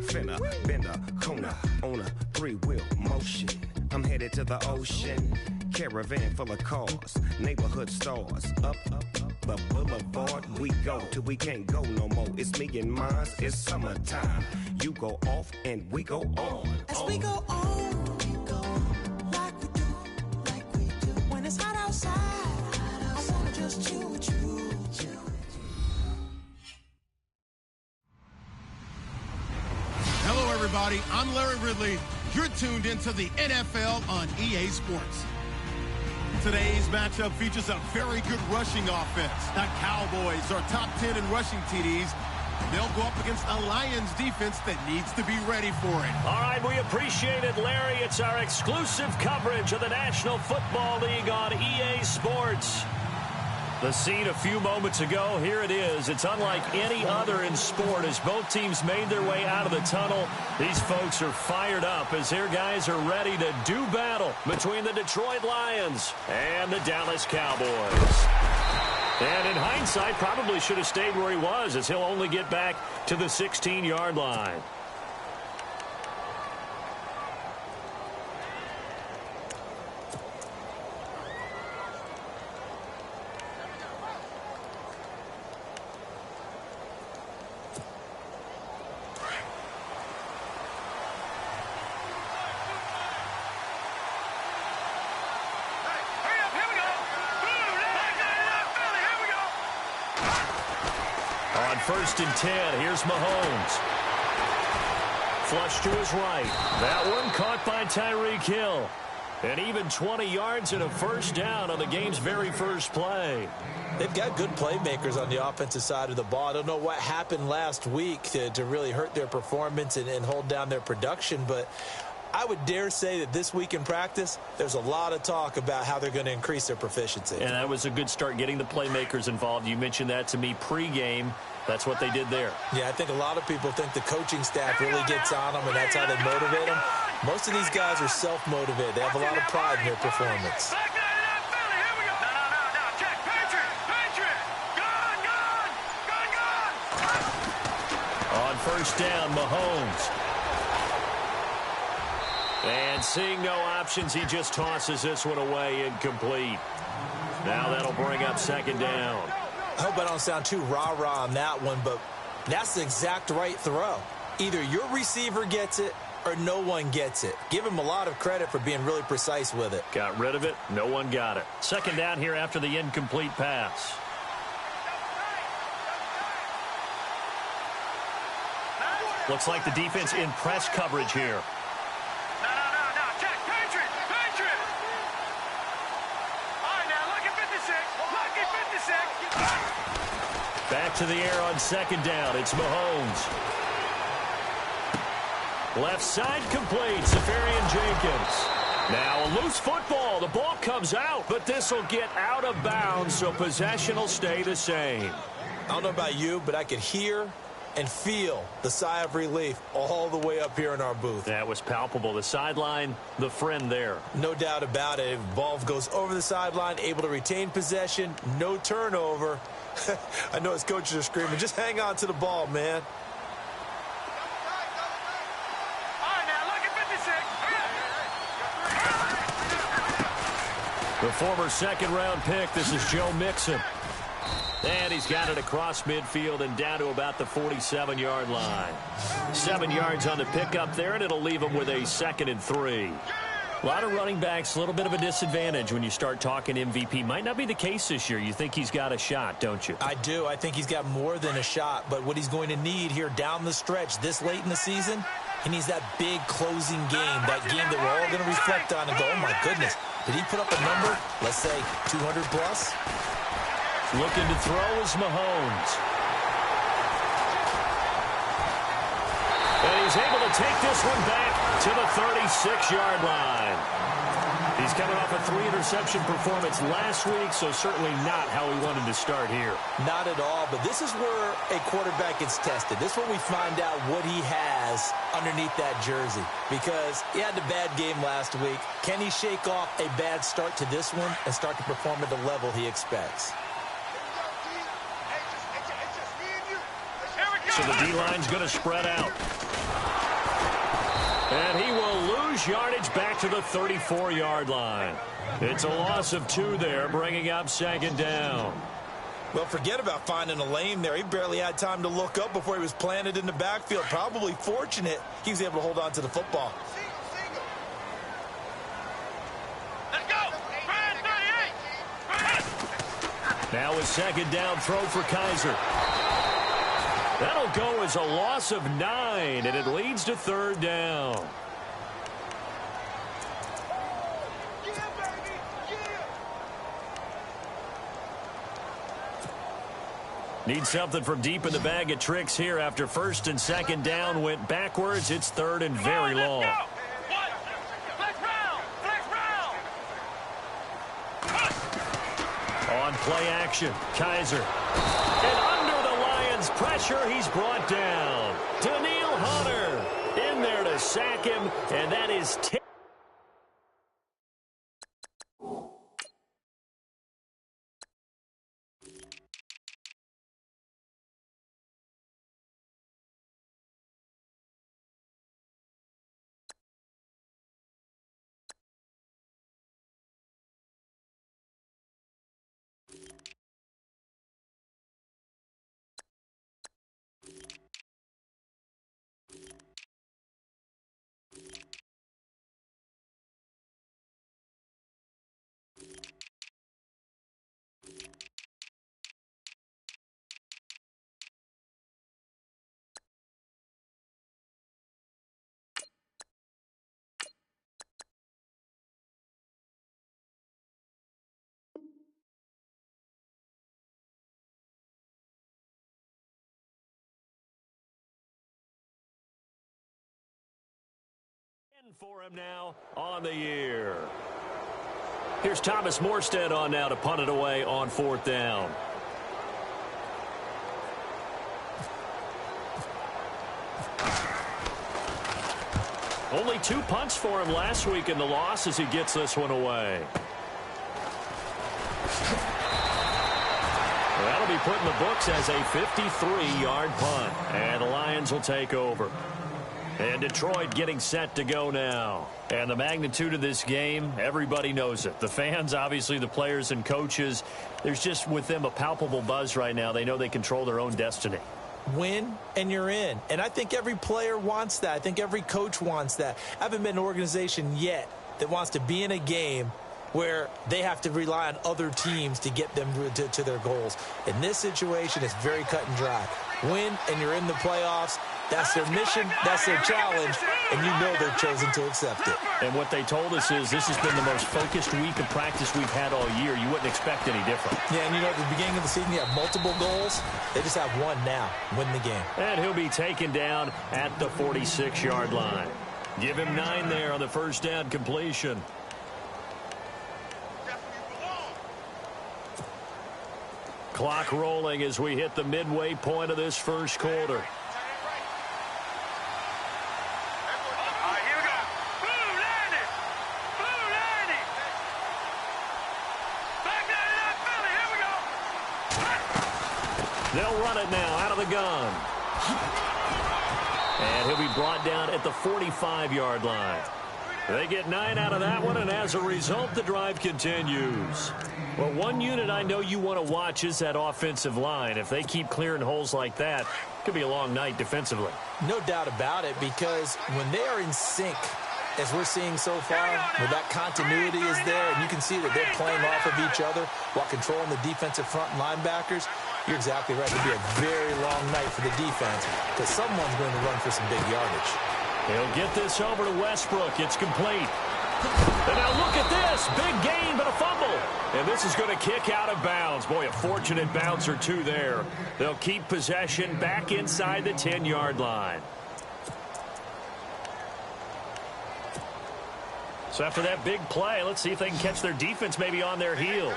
finna, bender, Kona, on a three-wheel motion. I'm headed to the ocean, caravan full of cars, neighborhood stars, up the boulevard we go till we can't go no more. It's me and mine, it's summertime. You go off and we go on. As we go on, like we do. When it's hot outside, I wanna just chill with you. Hello, everybody. I'm Larry Ridley. You're tuned into the NFL on EA Sports. Today's matchup features a very good rushing offense. The Cowboys are top 10 in rushing TDs. They'll go up against a Lions defense that needs to be ready for it. All right, we appreciate it, Larry. It's our exclusive coverage of the National Football League on EA Sports. The scene a few moments ago, here it is. It's unlike any other in sport as both teams made their way out of the tunnel. These folks are fired up as their guys are ready to do battle between the Detroit Lions and the Dallas Cowboys. And in hindsight, probably should have stayed where he was as he'll only get back to the 16-yard line. First and 10. Here's Mahomes. Flush to his right. That one caught by Tyreek Hill. And even 20 yards and a first down on the game's very first play. They've got good playmakers on the offensive side of the ball. I don't know what happened last week to really hurt their performance and hold down their production, but I would dare say that this week in practice, there's a lot of talk about how they're going to increase their proficiency. And that was a good start getting the playmakers involved. You mentioned that to me pregame. That's what they did there. Yeah, I think a lot of people think the coaching staff really gets on them, and that's how they motivate them. Most of these guys are self-motivated. They have a lot of pride in their performance. On first down, Mahomes. And seeing no options, he just tosses this one away incomplete. Now that'll bring up second down. I hope I don't sound too rah-rah on that one, but that's the exact right throw. Either your receiver gets it or no one gets it. Give him a lot of credit for being really precise with it. Got rid of it. No one got it. Second down here after the incomplete pass. Looks like the defense in press coverage here. Back to the air on second down. It's Mahomes. Left side complete. Safarian Jenkins. Now a loose football. The ball comes out, but this will get out of bounds, so possession will stay the same. I don't know about you, but I could hear and feel the sigh of relief all the way up here in our booth. That was palpable. The sideline, the friend there. No doubt about it. Ball goes over the sideline, able to retain possession, no turnover. I know his coaches are screaming, just hang on to the ball, man. The former second-round pick, this is Joe Mixon. And he's got it across midfield and down to about the 47-yard line. 7 yards on the pickup there, and it'll leave him with a 2nd and 3. A lot of running backs, a little bit of a disadvantage when you start talking MVP. Might not be the case this year. You think he's got a shot, don't you? I do. I think he's got more than a shot. But what he's going to need here down the stretch this late in the season, he needs that big closing game, that game that we're all going to reflect on and go, oh, my goodness, did he put up a number, let's say, 200 plus? Looking to throw is Mahomes. And he's able to take this one back to the 36-yard line. He's coming off a 3-interception performance last week, so certainly not how he wanted to start here. Not at all, but this is where a quarterback gets tested. This is where we find out what he has underneath that jersey, because he had a bad game last week. Can he shake off a bad start to this one and start to perform at the level he expects? So the D-line's going to spread out. lose yardage back to the 34-yard line. It's a loss of 2 there, bringing up 2nd down. Well, forget about finding a lane there. He barely had time to look up before he was planted in the backfield. Probably fortunate he was able to hold on to the football. Let's go! Now a 2nd down throw for Kaiser. That'll go as a loss of 9, and it leads to 3rd down. Need something from deep in the bag of tricks here after 1st and 2nd down went backwards. It's 3rd and very long. On play action, Kaiser. And under the Lions' pressure, he's brought down. Daniil Hunter in there to sack him, and that is 10. For him now on the year. Here's Thomas Morstead on now to punt it away on 4th down. Only 2 punts for him last week in the loss as he gets this one away. That'll be put in the books as a 53-yard punt. And the Lions will take over. And Detroit getting set to go now. And the magnitude of this game, everybody knows it. The fans, obviously the players and coaches, there's just with them a palpable buzz right now. They know they control their own destiny. Win and you're in. And I think every player wants that. I think every coach wants that. I haven't been an organization yet that wants to be in a game where they have to rely on other teams to get them to their goals. In this situation, it's very cut and dry. Win and you're in the playoffs. That's their mission, that's their challenge, and you know they've chosen to accept it. And what they told us is this has been the most focused week of practice we've had all year. You wouldn't expect any different. Yeah, and you know, at the beginning of the season, you have multiple goals. They just have one now, win the game. And he'll be taken down at the 46-yard line. Give him 9 there on the 1st down completion. Clock rolling as we hit the midway point of this 1st quarter. They'll run it now out of the gun. And he'll be brought down at the 45-yard line. They get 9 out of that one, and as a result, the drive continues. Well, one unit I know you want to watch is that offensive line. If they keep clearing holes like that, it could be a long night defensively. No doubt about it, because when they are in sync, as we're seeing so far, where that continuity is there, and you can see that they're playing off of each other while controlling the defensive front linebackers, you're exactly right. It'll be a very long night for the defense because someone's going to run for some big yardage. He'll get this over to Westbrook. It's complete. And now look at this. Big gain, but a fumble. And this is going to kick out of bounds. Boy, a fortunate bounce or two there. They'll keep possession back inside the 10-yard line. So after that big play, let's see if they can catch their defense maybe on their heels.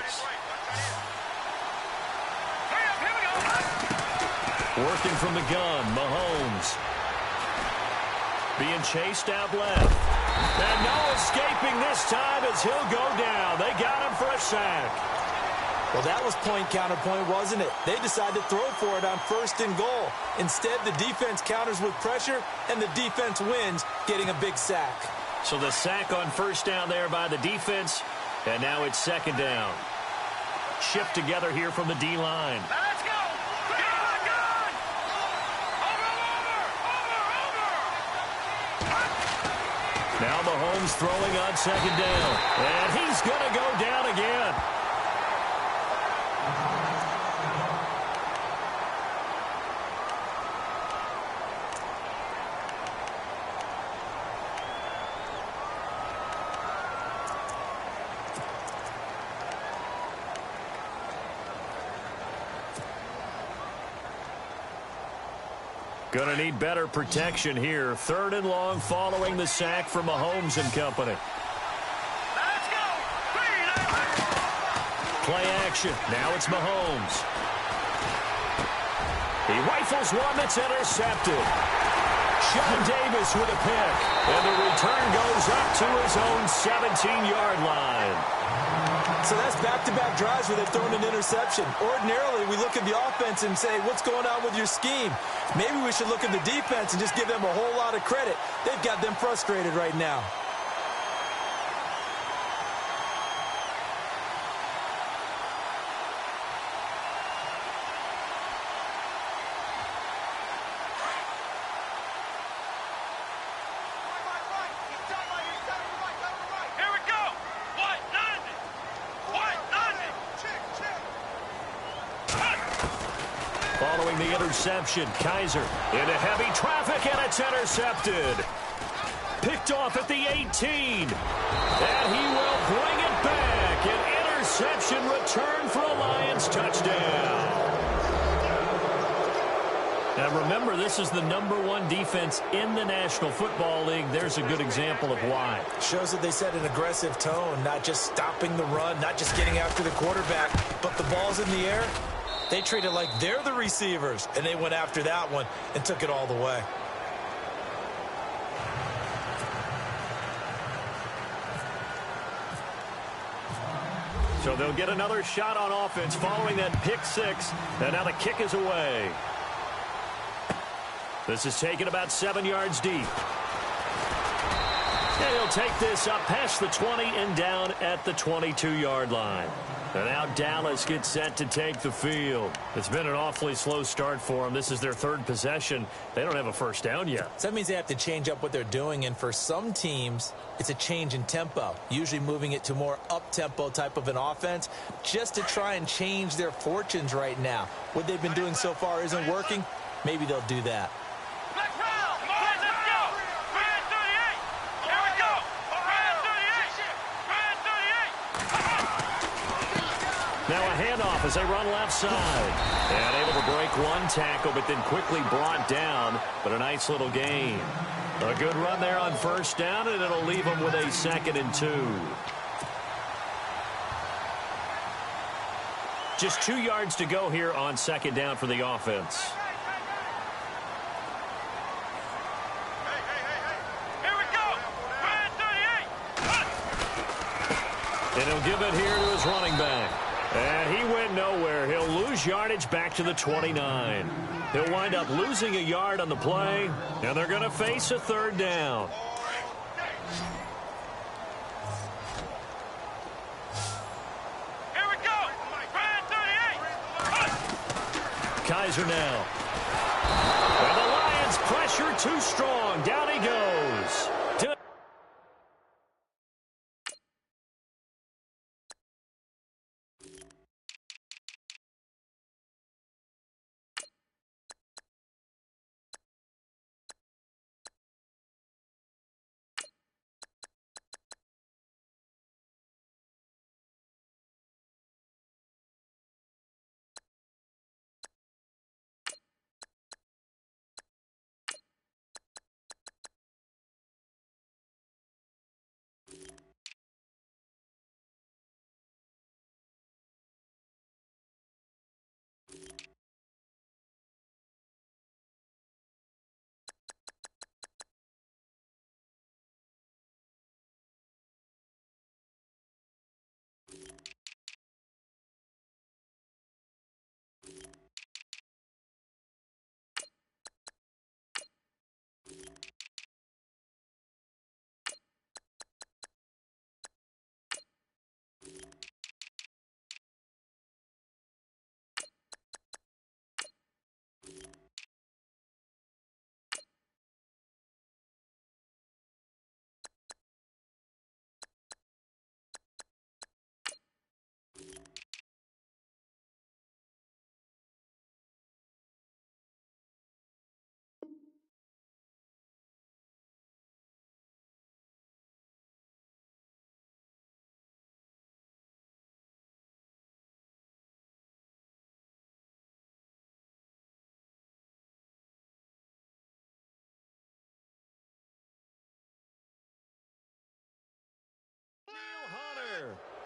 Working from the gun, Mahomes. Being chased out left. And no escaping this time as he'll go down. They got him for a sack. Well, that was point counterpoint, wasn't it? They decided to throw for it on 1st and goal. Instead, the defense counters with pressure, and the defense wins, getting a big sack. So the sack on first down there by the defense, and now it's second down. Shift together here from the D-line. Now let's go. Good. Over. Now Mahomes throwing on second down, and he's going to go down again. Going to need better protection here. Third and long following the sack from Mahomes and company. Let's go. Play action. Now it's Mahomes. He rifles one that's intercepted. Sean Davis with a pick. And the return goes up to his own 17-yard line. So that's back-to-back drives where they've thrown an interception. Ordinarily, we look at the offense and say, what's going on with your scheme? Maybe we should look at the defense and just give them a whole lot of credit. They've got them frustrated right now. Here we go. White, London. Following the interception, Kaiser into heavy traffic, and it's intercepted. Picked off at the 18. And he will bring it back. An interception return for a Lions touchdown. Now remember, this is the #1 defense in the National Football League. There's a good example of why. Shows that they set an aggressive tone, not just stopping the run, not just getting after the quarterback, but the ball's in the air. They treat it like they're the receivers, and they went after that one and took it all the way. So they'll get another shot on offense following that pick six, and now the kick is away. This is taken about 7 yards deep. And he'll take this up past the 20 and down at the 22-yard line. And now Dallas gets set to take the field. It's been an awfully slow start for them. This is their third possession. They don't have a first down yet. So that means they have to change up what they're doing, and for some teams, it's a change in tempo, usually moving it to more up-tempo type of an offense just to try and change their fortunes right now. What they've been doing so far isn't working. Maybe they'll do that. Let's go. Grand 38. Here we go. Grand 38. Now a handoff as they run left side. And able to break one tackle, but then quickly brought down. But a nice little gain. A good run there on first down, and it'll leave them with a 2nd and 2. Just 2 yards to go here on second down for the offense. Here we go. Grand 38. And he'll give it here to his running back. And he went nowhere. He'll lose yardage back to the 29. He'll wind up losing a yard on the play, and they're going to face a 3rd down. Here we go. Grand 38. Kaiser now. And the Lions pressure too strong. Down he goes.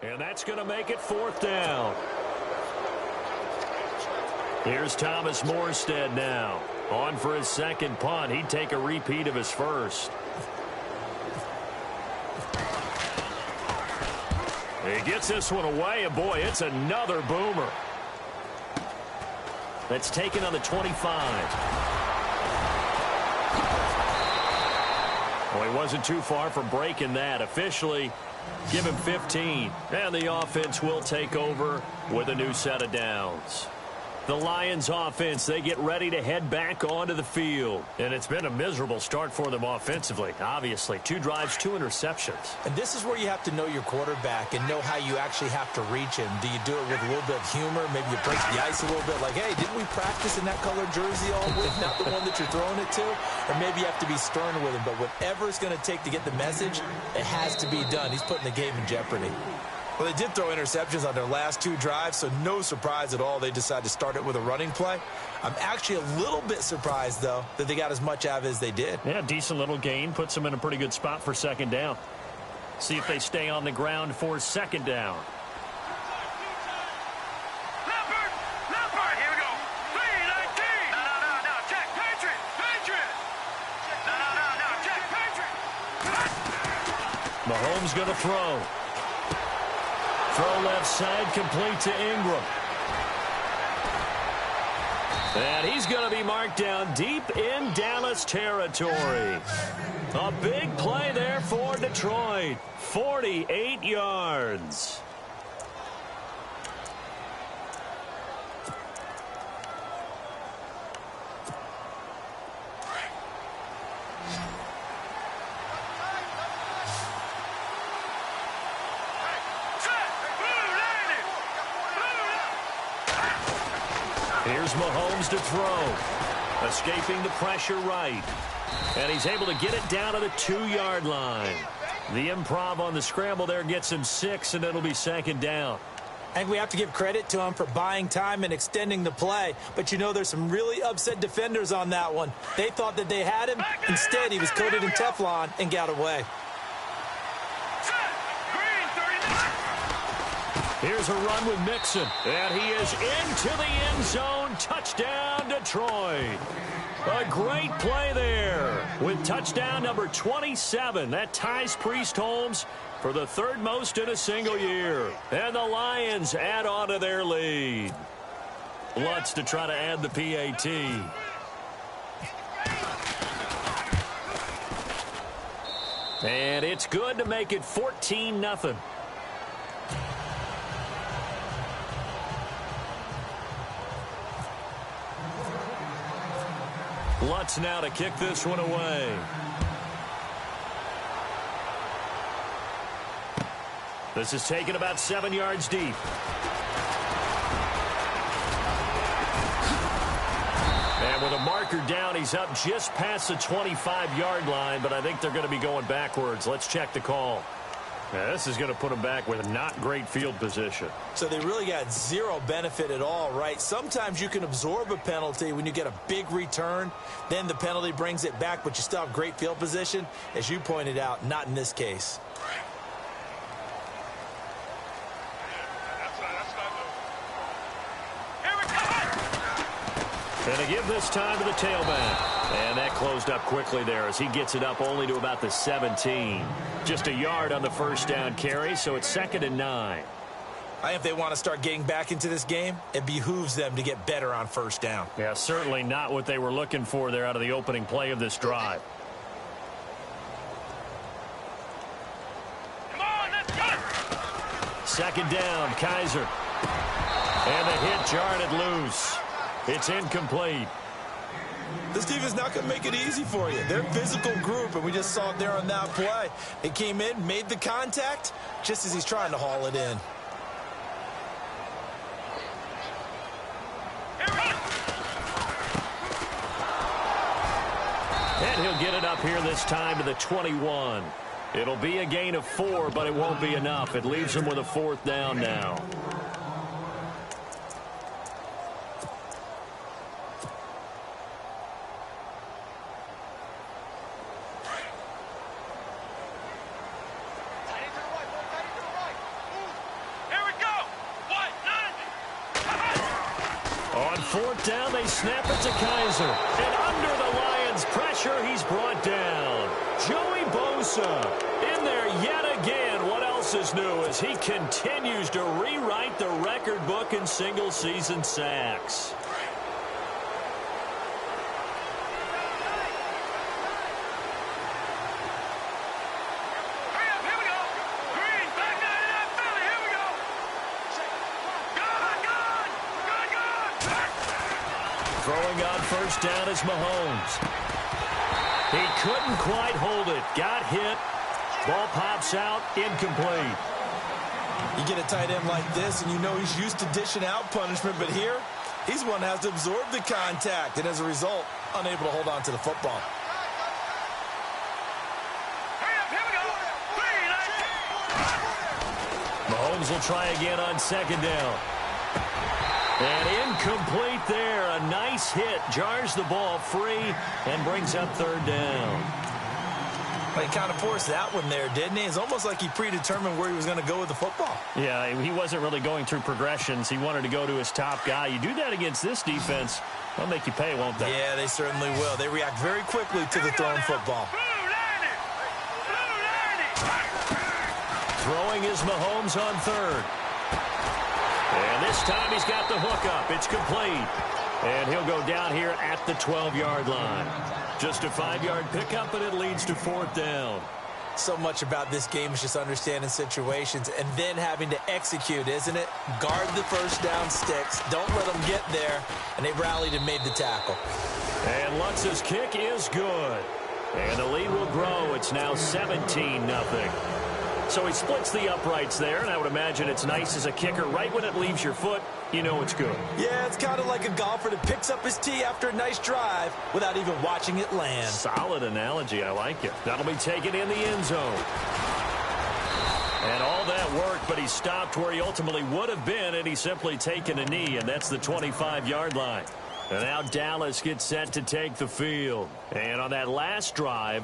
And that's going to make it 4th down. Here's Thomas Morstead now. On for his second punt. He'd take a repeat of his first. He gets this one away, and boy, it's another boomer. That's taken on the 25. Well, he wasn't too far from breaking that. Officially, give him 15. And the offense will take over with a new set of downs. The Lions offense, they get ready to head back onto the field. And it's been a miserable start for them offensively, obviously. 2 drives, 2 interceptions. And this is where you have to know your quarterback and know how you actually have to reach him. Do you do it with a little bit of humor? Maybe you break the ice a little bit like, hey, didn't we practice in that colored jersey all week? Not the one that you're throwing it to? Or maybe you have to be stern with him. But whatever it's going to take to get the message, it has to be done. He's putting the game in jeopardy. Well, they did throw interceptions on their last 2 drives, so no surprise at all they decided to start it with a running play. I'm actually a little bit surprised, though, that they got as much out of it as they did. Yeah, decent little gain. Puts them in a pretty good spot for 2nd down. See if they stay on the ground for 2nd down. Leopard, here we go. 3-19. No, check. Patriot. No, check. Patriot. Mahomes going to throw. Throw left side, complete to Ingram. And he's going to be marked down deep in Dallas territory. A big play there for Detroit. 48 yards. Here's Mahomes to throw. Escaping the pressure right. And he's able to get it down to the 2-yard line. The improv on the scramble there gets him 6, and it'll be 2nd down. I think we have to give credit to him for buying time and extending the play. But, you know, there's some really upset defenders on that one. They thought that they had him. Instead, he was coated in Teflon and got away. Here's a run with Mixon. And he is into the end zone. Touchdown, Detroit. A great play there with touchdown number 27. That ties Priest Holmes for the 3rd most in a single year. And the Lions add on to their lead. Lutz to try to add the PAT. And it's good to make it 14-0. Lutz now to kick this one away. This is taken about 7 yards deep. And with a marker down, he's up just past the 25-yard line, but I think they're going to be going backwards. Let's check the call. Now, this is going to put them back with not great field position. So they really got zero benefit at all, right? Sometimes you can absorb a penalty when you get a big return. Then the penalty brings it back, but you still have great field position. As you pointed out, not in this case. And to give this time to the tailback. And that closed up quickly there as he gets it up only to about the 17. Just a yard on the 1st down carry, so it's 2nd and 9. I think if they want to start getting back into this game, it behooves them to get better on 1st down. Yeah, certainly not what they were looking for there out of the opening play of this drive. Come on, let's go. 2nd down, Kaiser. And the hit jarred it loose. It's incomplete. This defense not going to make it easy for you. They're a physical group, and we just saw it there on that play. They came in, made the contact, just as he's trying to haul it in. And he'll get it up here this time to the 21. It'll be a gain of 4, but it won't be enough. It leaves him with a 4th down now. 4th down, they snap it to Kaiser. And under the Lions' pressure, he's brought down. Joey Bosa in there yet again. What else is new as he continues to rewrite the record book in single-season sacks. Throwing on 1st down is Mahomes. He couldn't quite hold it. Got hit. Ball pops out. Incomplete. You get a tight end like this, and you know he's used to dishing out punishment, but here, he's one that has to absorb the contact, and as a result, unable to hold on to the football. Mahomes will try again on 2nd down. And incomplete there. A nice hit. Jars the ball free and brings up 3rd down. He kind of forced that one there, didn't he? It's almost like he predetermined where he was going to go with the football. Yeah, he wasn't really going through progressions. He wanted to go to his top guy. You do that against this defense, they'll make you pay, won't they? Yeah, they certainly will. They react very quickly to the thrown football. Throwing is Mahomes on 3rd. And this time he's got the hook up. It's complete. And he'll go down here at the 12-yard line. Just a 5-yard pickup, and it leads to 4th down. So much about this game is just understanding situations and then having to execute, isn't it? Guard the 1st down sticks. Don't let them get there. And they rallied and made the tackle. And Lutz's kick is good. And the lead will grow. It's now 17-0. So he splits the uprights there, and I would imagine it's nice as a kicker. Right when it leaves your foot, you know it's good. Yeah, it's kind of like a golfer that picks up his tee after a nice drive without even watching it land. Solid analogy. I like it. That'll be taken in the end zone. And all that work, but he stopped where he ultimately would have been, and he's simply taken a knee, and that's the 25-yard line. And now Dallas gets set to take the field. And on that last drive,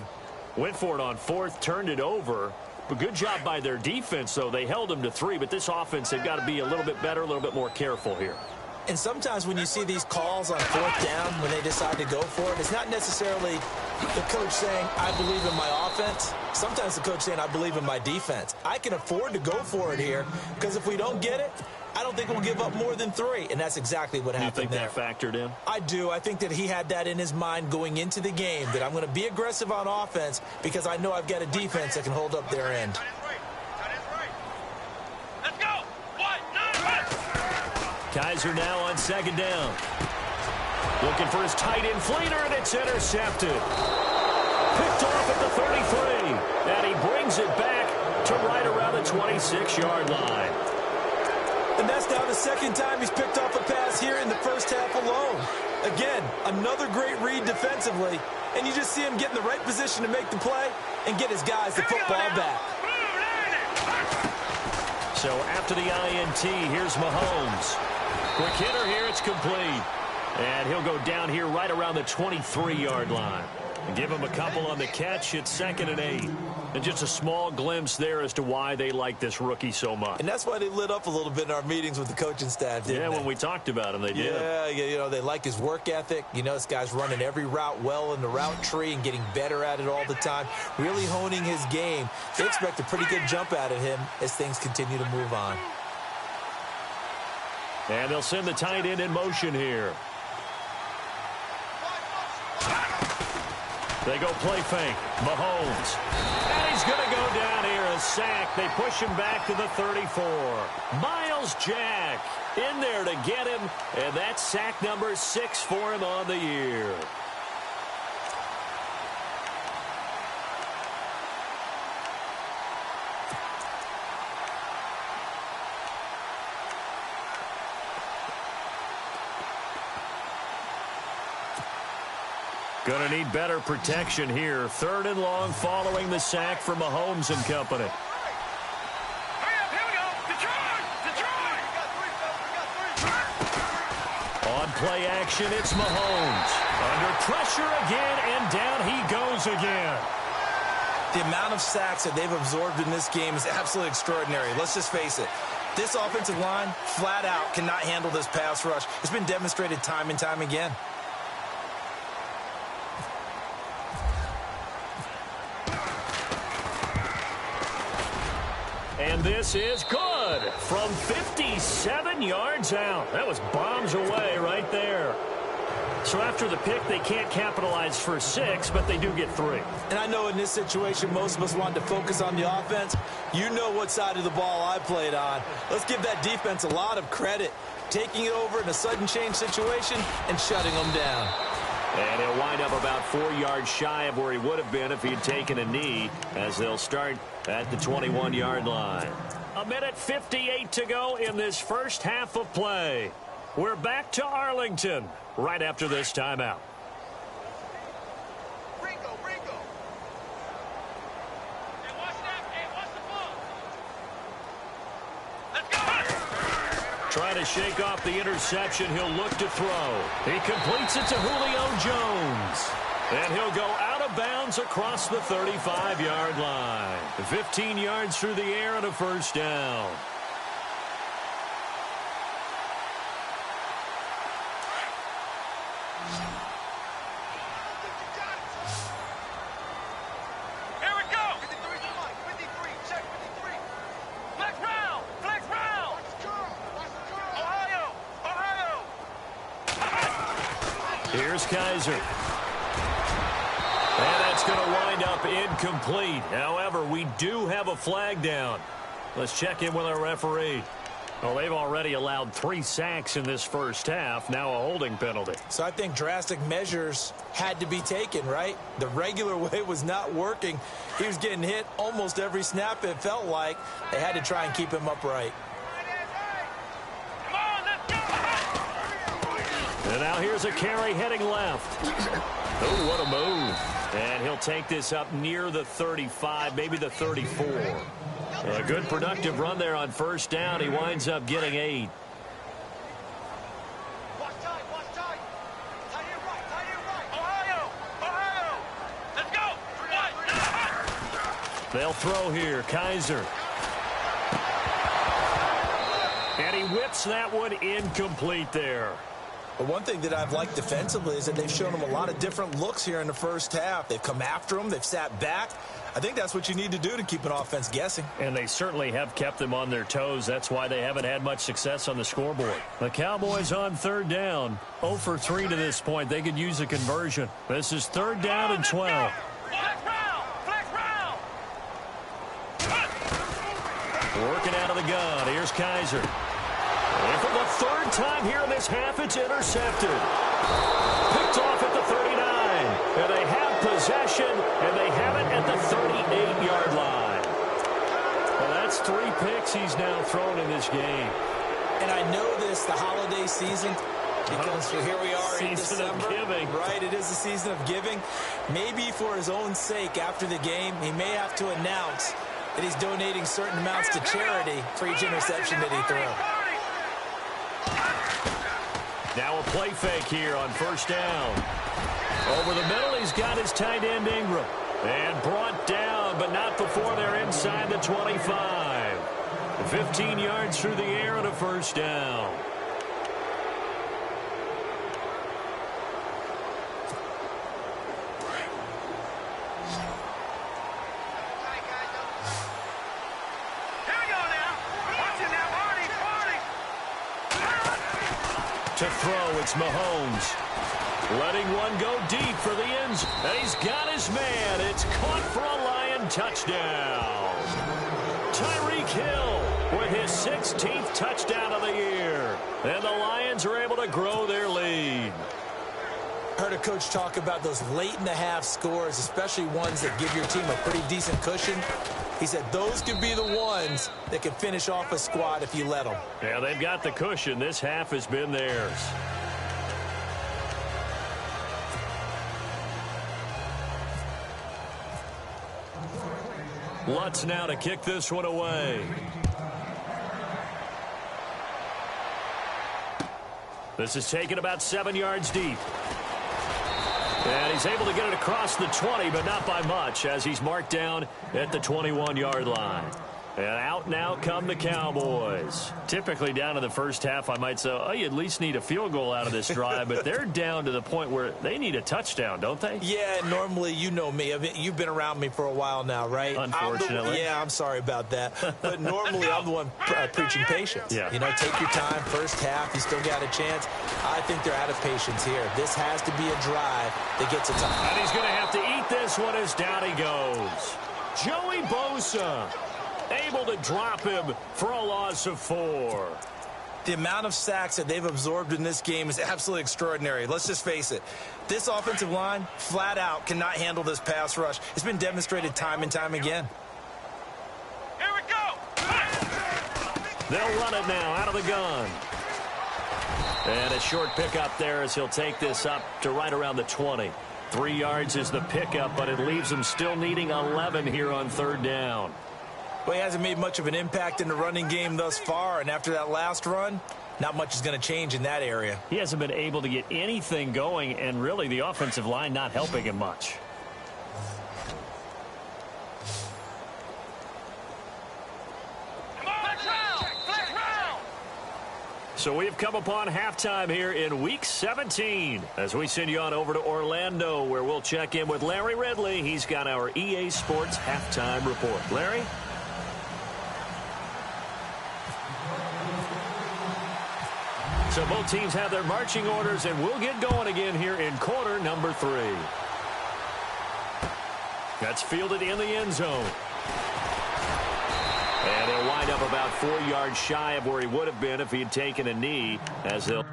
went for it on 4th, turned it over. A good job by their defense, though. They held them to 3, but this offense, they've got to be a little bit better, a little bit more careful here. And sometimes when you see these calls on 4th down, when they decide to go for it, it's not necessarily the coach saying, I believe in my offense. Sometimes the coach saying, I believe in my defense. I can afford to go for it here, because if we don't get it, I don't think we'll give up more than 3, and that's exactly what happened there. You think that factored in? I do. I think that he had that in his mind going into the game, that I'm going to be aggressive on offense because I know I've got a defense that can hold up their end. Let's go. Kaiser now on 2nd down. Looking for his tight end Fleeter, and it's intercepted. Picked off at the 33, and he brings it back to right around the 26-yard line. And that's now the 2nd time he's picked off a pass here in the 1st half alone. Again, another great read defensively, and you just see him get in the right position to make the play and get his guys the football back. So after the INT, here's Mahomes. Quick hitter here, it's complete. And he'll go down here right around the 23-yard line. And give him a couple on the catch. It's 2nd and 8. And just a small glimpse there as to why they like this rookie so much. And that's why they lit up a little bit in our meetings with the coaching staff, didn't they? When we talked about him, they did. Yeah, you know, they like his work ethic. You know, this guy's running every route well in the route tree and getting better at it all the time, really honing his game. They expect a pretty good jump out of him as things continue to move on. And they'll send the tight end in motion here. They go play fake. Mahomes. And he's going to go down here. A sack. They push him back to the 34. Miles Jack in there to get him. And that's sack number 6 for him on the year. Going to need better protection here. 3rd and long following the sack from Mahomes and company. Here we go. Detroit. On play action, it's Mahomes. Under pressure again, and down he goes again. The amount of sacks that they've absorbed in this game is absolutely extraordinary. Let's just face it. This offensive line, flat out, cannot handle this pass rush. It's been demonstrated time and time again. And this is good from 57 yards out. That was bombs away right there. So after the pick, they can't capitalize for 6, but they do get 3. And I know in this situation, most of us wanted to focus on the offense. You know what side of the ball I played on. Let's give that defense a lot of credit, taking it over in a sudden change situation and shutting them down. And he'll wind up about 4 yards shy of where he would have been if he had taken a knee, as they'll start at the 21-yard line. 1:58 to go in this first half of play. We're back to Arlington right after this timeout. Ringo. Hey, watch that. Hey, watch the ball. Let's go. Trying to shake off the interception. He'll look to throw. He completes it to Julio Jones. And he'll go out of bounds across the 35-yard line. 15 yards through the air and a first down. Here we go. 53. Check 53. Flex round. Ohio. Here's Kaiser. And that's going to wind up incomplete. However, we do have a flag down. Let's check in with our referee. Well, they've already allowed 3 sacks in this first half. Now a holding penalty. So I think drastic measures had to be taken, right? The regular way was not working. He was getting hit almost every snap, it felt like. They had to try and keep him upright. Come on, let's go. And now here's a carry heading left. Oh, what a move. And he'll take this up near the 35, maybe the 34. A good productive run there on first down. He winds up getting 8. Watch tight. Tight end right. Ohio. Let's go. They'll throw here. Kaiser. And he whips that one incomplete there. But one thing that I've liked defensively is that they've shown him a lot of different looks here in the first half. They've come after him. They've sat back. I think that's what you need to do to keep an offense guessing. And they certainly have kept them on their toes. That's why they haven't had much success on the scoreboard. The Cowboys on third down. 0 for 3 to this point. They could use a conversion. This is 3rd down and 12. Flex round. Working out of the gun. Here's Kaiser. And for the 3rd time here in this half, it's intercepted. Picked off at the 39. And they have possession, and they have it at the 38-yard line. Well, that's 3 picks he's now thrown in this game. And I know this, the holiday season, because here we are in December. Season of giving. Right, it is the season of giving. Maybe for his own sake after the game, he may have to announce that he's donating certain amounts to charity for each interception that he throws. Now a play fake here on first down. Over the middle, he's got his tight end Ingram. And brought down, but not before they're inside the 25. 15 yards through the air and a first down. To throw, it's Mahomes. Letting one go deep for the end zone. And he's got his man. It's caught for a Lion touchdown. Tyreek Hill with his 16th touchdown of the year. And the Lions are able to grow their lead. I heard a coach talk about those late-in-the-half scores, especially ones that give your team a pretty decent cushion. He said those could be the ones that can finish off a squad if you let them. Yeah, they've got the cushion. This half has been theirs. Lutz now to kick this one away. This is taken about 7 yards deep. And he's able to get it across the 20, but not by much, as he's marked down at the 21-yard line. And out now come the Cowboys. Typically down to the first half, I might say, oh, you at least need a field goal out of this drive, but they're down to the point where they need a touchdown, don't they? Yeah, normally, you know me. I mean, you've been around me for a while now, right? Unfortunately. I'm sorry about that. But normally, I'm the one preaching patience. Yeah. You know, take your time. First half, you still got a chance. I think they're out of patience here. This has to be a drive that gets it to. And he's going to have to eat this one as down he goes. Joey Bosa able to drop him for a loss of 4. The amount of sacks that they've absorbed in this game is absolutely extraordinary. Let's just face it. This offensive line, flat out, cannot handle this pass rush. It's been demonstrated time and time again. Here we go. They'll run it now out of the gun. And a short pickup there as he'll take this up to right around the 20. 3 yards is the pickup, but it leaves him still needing 11 here on 3rd down. Well, he hasn't made much of an impact in the running game thus far, and after that last run, not much is going to change in that area. He hasn't been able to get anything going, and really the offensive line not helping him much. So we've come upon halftime here in Week 17 as we send you on over to Orlando, where we'll check in with Larry Ridley. He's got our EA Sports halftime report. Larry? So both teams have their marching orders, and we'll get going again here in quarter number 3. That's fielded in the end zone. And he'll wind up about 4 yards shy of where he would have been if he had taken a knee, as they'll...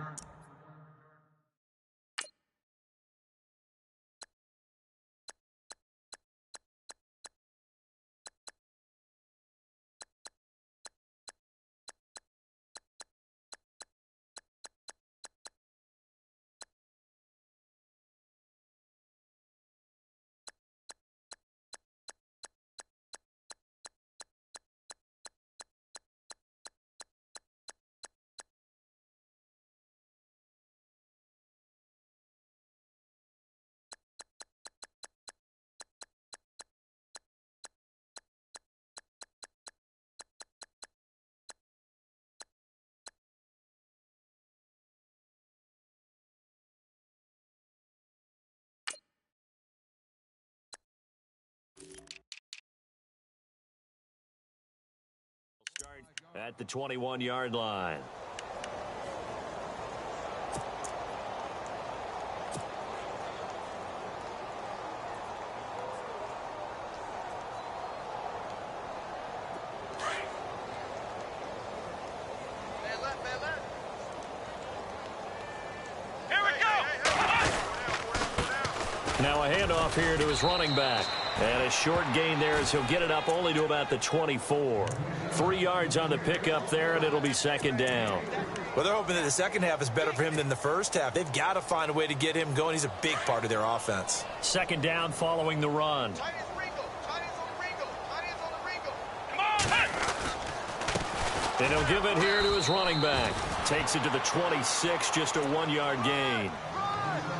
Start at the 21-yard line. Here we go. Now a handoff here to his running back. And a short gain there as he'll get it up only to about the 24. 3 yards on the pickup there, and it'll be 2nd down. Well, they're hoping that the second half is better for him than the first half. They've got to find a way to get him going. He's a big part of their offense. 2nd down following the run. Come on. And he'll give it here to his running back. Takes it to the 26, just a 1-yard gain.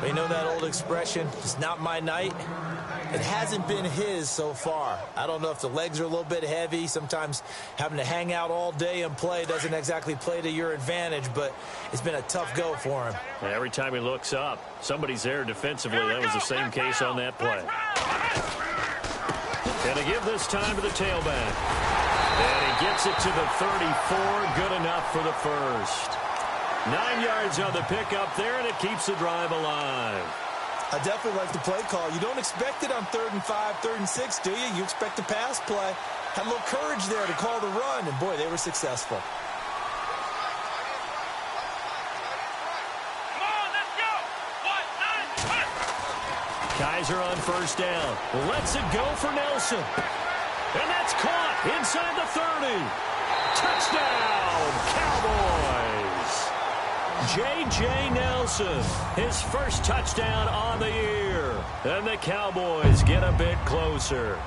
You know that old expression, it's not my night? It hasn't been his so far. I don't know if the legs are a little bit heavy. Sometimes having to hang out all day and play doesn't exactly play to your advantage, but it's been a tough go for him. And every time he looks up, somebody's there defensively. That was the same case on that play. And to give this time to the tailback. And he gets it to the 34. Good enough for the first. 9 yards on the pickup there, and it keeps the drive alive. I definitely like the play call. You don't expect it on 3rd and 5, 3rd and 6, do you? You expect a pass play. Had a little courage there to call the run, and boy, they were successful. Come on, let's go. 1, 9, 1. Kaiser on 1st down. Lets it go for Nelson. And that's caught inside the 30. Touchdown, Cowboys. J.J. Nelson, his first touchdown on the year. And the Cowboys get a bit closer.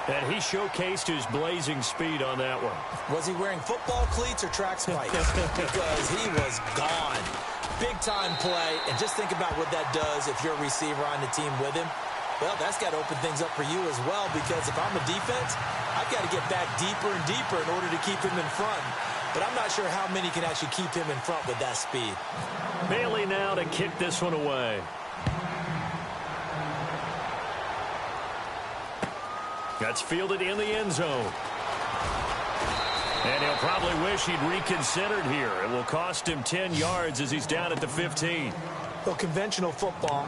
And he showcased his blazing speed on that one. Was he wearing football cleats or track spikes? Because he was gone. Big-time play, and just think about what that does if you're a receiver on the team with him. Well, that's got to open things up for you as well, because if I'm a defense, I've got to get back deeper and deeper in order to keep him in front. But I'm not sure how many can actually keep him in front with that speed. Bailey now to kick this one away. That's fielded in the end zone. And he'll probably wish he'd reconsidered here. It will cost him 10 yards as he's down at the 15. Well, conventional football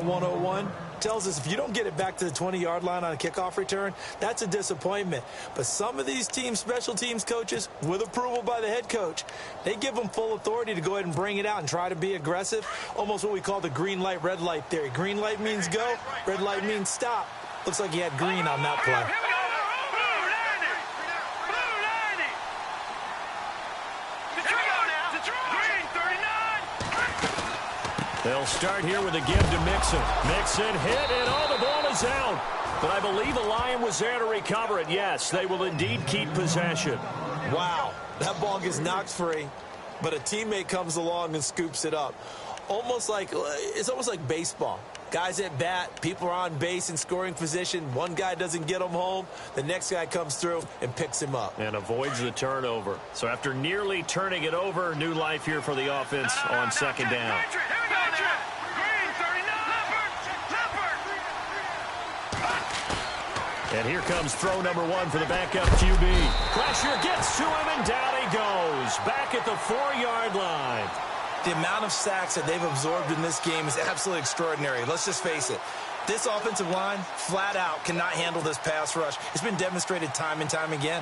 101, tells us if you don't get it back to the 20-yard line on a kickoff return, that's a disappointment. But some of these teams, special teams coaches, with approval by the head coach, they give them full authority to go ahead and bring it out and try to be aggressive, almost what we call the green light, red light theory. Green light means go, red light means stop. Looks like he had green on that play. They'll start here with a give to Mixon. Mixon hit, and the ball is out. But I believe a Lion was there to recover it. Yes, they will indeed keep possession. Wow, that ball gets knocked free, but a teammate comes along and scoops it up. It's almost like baseball. Guys at bat, people are on base in scoring position. One guy doesn't get him home. The next guy comes through and picks him up. And avoids the turnover. So after nearly turning it over, new life here for the offense on second down. And here comes throw number one for the backup QB. Pressure gets to him, and down he goes. Back at the 4-yard line. The amount of sacks that they've absorbed in this game is absolutely extraordinary. Let's just face it. This offensive line, flat out, cannot handle this pass rush. It's been demonstrated time and time again.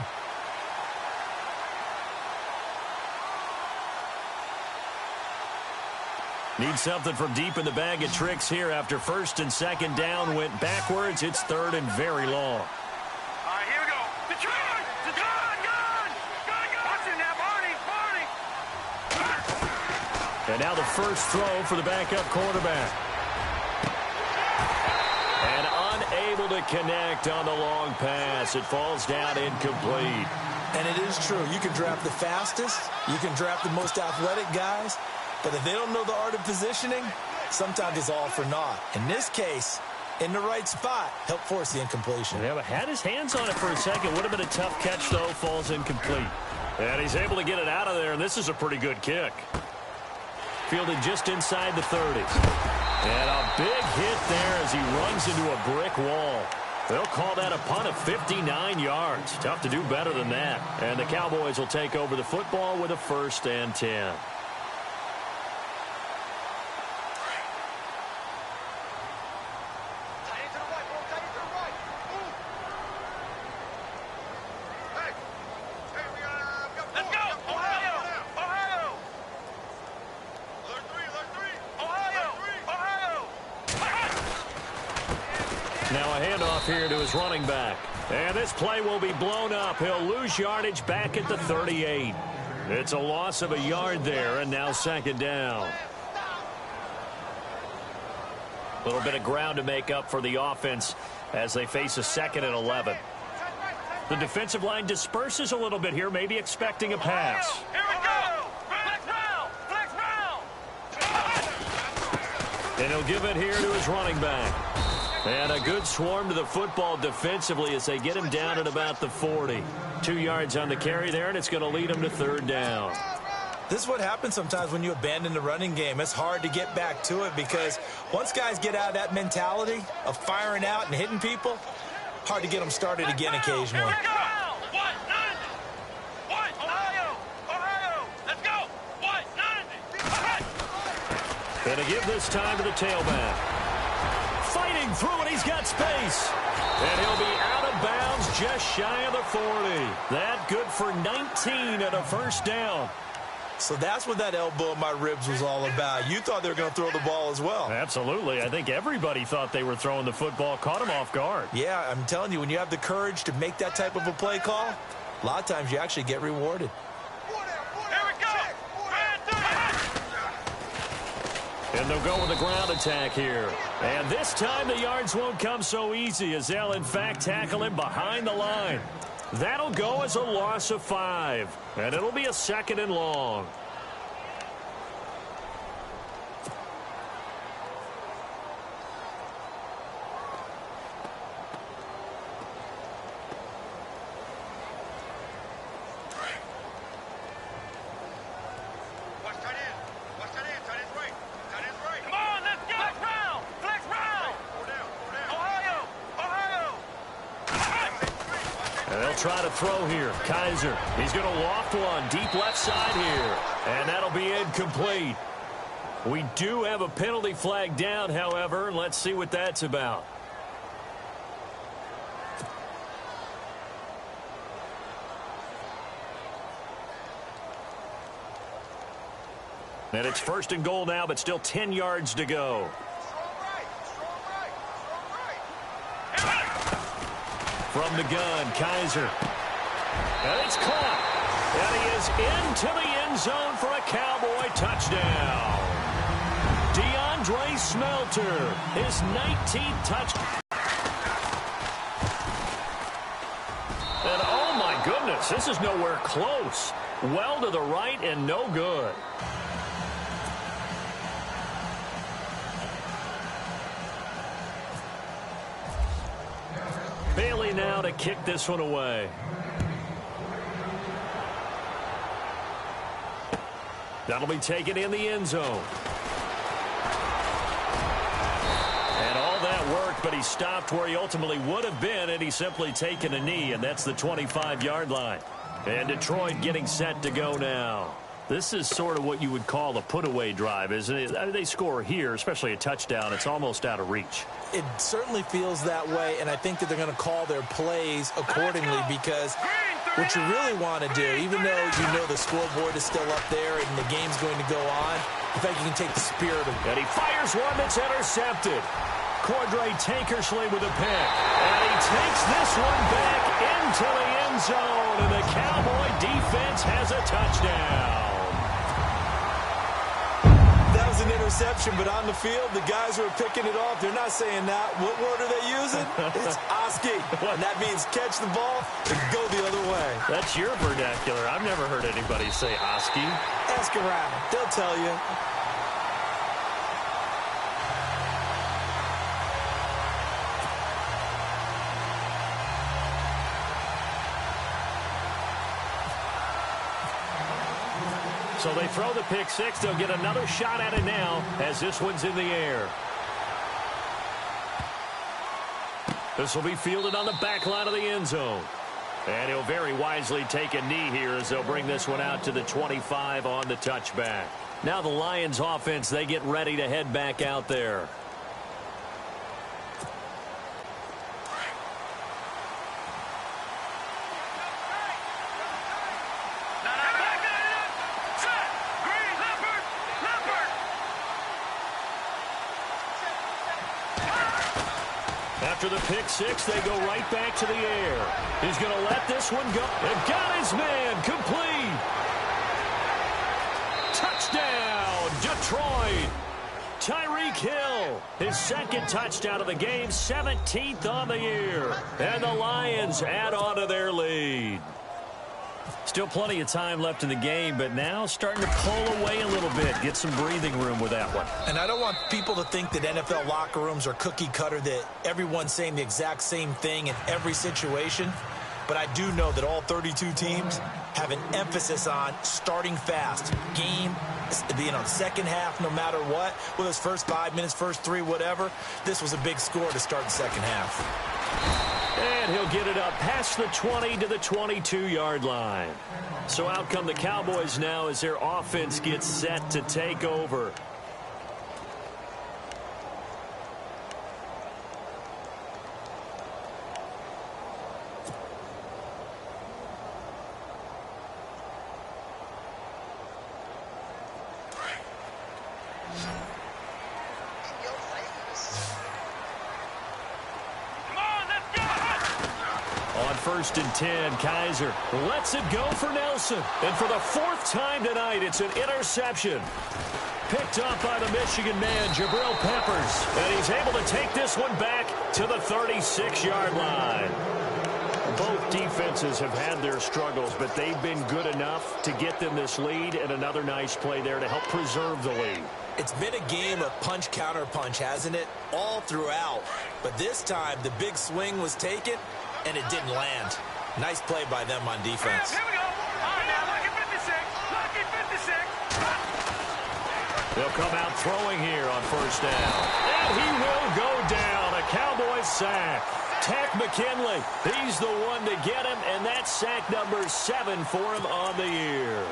Need something from deep in the bag of tricks here after first and second down went backwards. It's third and very long. All right, here we go. The try! The gun! Watch him now, Barney! And now the first throw for the backup quarterback. And unable to connect on the long pass. It falls down incomplete. And it is true. You can draft the fastest. You can draft the most athletic guys. But if they don't know the art of positioning, sometimes it's all for naught. In this case, in the right spot, help force the incompletion. Yeah, but had his hands on it for a second. Would have been a tough catch, though. Falls incomplete. And he's able to get it out of there, and this is a pretty good kick. Fielded just inside the 30. And a big hit there as he runs into a brick wall. They'll call that a punt of 59 yards. Tough to do better than that. And the Cowboys will take over the football with a 1st and 10. Here to his running back. And this play will be blown up. He'll lose yardage back at the 38. It's a loss of a yard there, and now second down. A little bit of ground to make up for the offense as they face a 2nd and 11. The defensive line disperses a little bit here, maybe expecting a pass. Here we go! Flex Brown! And he'll give it here to his running back. And a good swarm to the football defensively as they get him down at about the 40. 2 yards on the carry there, and it's going to lead him to 3rd down. This is what happens sometimes when you abandon the running game. It's hard to get back to it because once guys get out of that mentality of firing out and hitting people, hard to get them started again occasionally. Here we go! Ohio! Let's go! And to give this time to the tailback. Fighting through it, he's got space. And he'll be out of bounds just shy of the 40. That good for 19 and a 1st down. So that's what that elbow in my ribs was all about. You thought they were going to throw the ball as well. Absolutely. I think everybody thought they were throwing the football, caught him off guard. Yeah, I'm telling you, when you have the courage to make that type of a play call, a lot of times you actually get rewarded. And they'll go with a ground attack here. And this time the yards won't come so easy as they'll, in fact, tackle him behind the line. That'll go as a loss of 5. And it'll be a 2nd and long. And they'll try to throw here. Kaiser, he's going to loft one deep left side here. And that'll be incomplete. We do have a penalty flag down, however, and let's see what that's about. And it's 1st and goal now, but still 10 yards to go. From the gun, Kaiser. And it's caught. And he is into the end zone for a Cowboy touchdown. DeAndre Smelter, his 19th touchdown. And oh my goodness, this is nowhere close. Well to the right and no good. Bailey now to kick this one away. That'll be taken in the end zone. And all that worked, but he stopped where he ultimately would have been, and he's simply taken a knee, and that's the 25-yard line. And Detroit getting set to go now. This is sort of what you would call a put-away drive, isn't it? I mean, they score here, especially a touchdown. It's almost out of reach. It certainly feels that way, and I think that they're going to call their plays accordingly because what you really want to do, even though you know the scoreboard is still up there and the game's going to go on, in fact, you can take the spirit of it. And he fires one that's intercepted. Cordray Tankersley with a pick. And he takes this one back into the end zone, and the Cowboy defense has a touchdown. That was an interception, but on the field, the guys who are picking it off, they're not saying that. What word are they using? It's Oski, and that means catch the ball and go the other way. That's your vernacular. I've never heard anybody say Oski. Ask around. They'll tell you. So they throw the pick six. They'll get another shot at it now as this one's in the air. This will be fielded on the back line of the end zone. And he'll very wisely take a knee here as they'll bring this one out to the 25 on the touchback. Now the Lions offense, they get ready to head back out there. After the pick six, they go right back to the air. He's going to let this one go. And got his man complete. Touchdown, Detroit. Tyreek Hill, his second touchdown of the game, 17th on the year. And the Lions add on to their lead. Still plenty of time left in the game, but now starting to pull away a little bit. Get some breathing room with that one. And I don't want people to think that NFL locker rooms are cookie cutter, that everyone's saying the exact same thing in every situation. But I do know that all 32 teams have an emphasis on starting fast. Game, second half, no matter what. Whether it's first 5 minutes, first 3, whatever. This was a big score to start the second half. And he'll get it up past the 20 to the 22-yard line. So out come the Cowboys now as their offense gets set to take over. First and 10, Kaiser lets it go for Nelson. And for the fourth time tonight, it's an interception. Picked up by the Michigan man, Jabril Peppers. And he's able to take this one back to the 36-yard line. Both defenses have had their struggles, but they've been good enough to get them this lead, and another nice play there to help preserve the lead. It's been a game of punch-counter-punch, hasn't it? All throughout. But this time, the big swing was taken, and it didn't land. Nice play by them on defense. Here we go. Lucky 56. Lucky 56. They'll come out throwing here on first down. And he will go down. A Cowboys sack. attack McKinley. He's the one to get him, and that's sack number 7 for him on the year.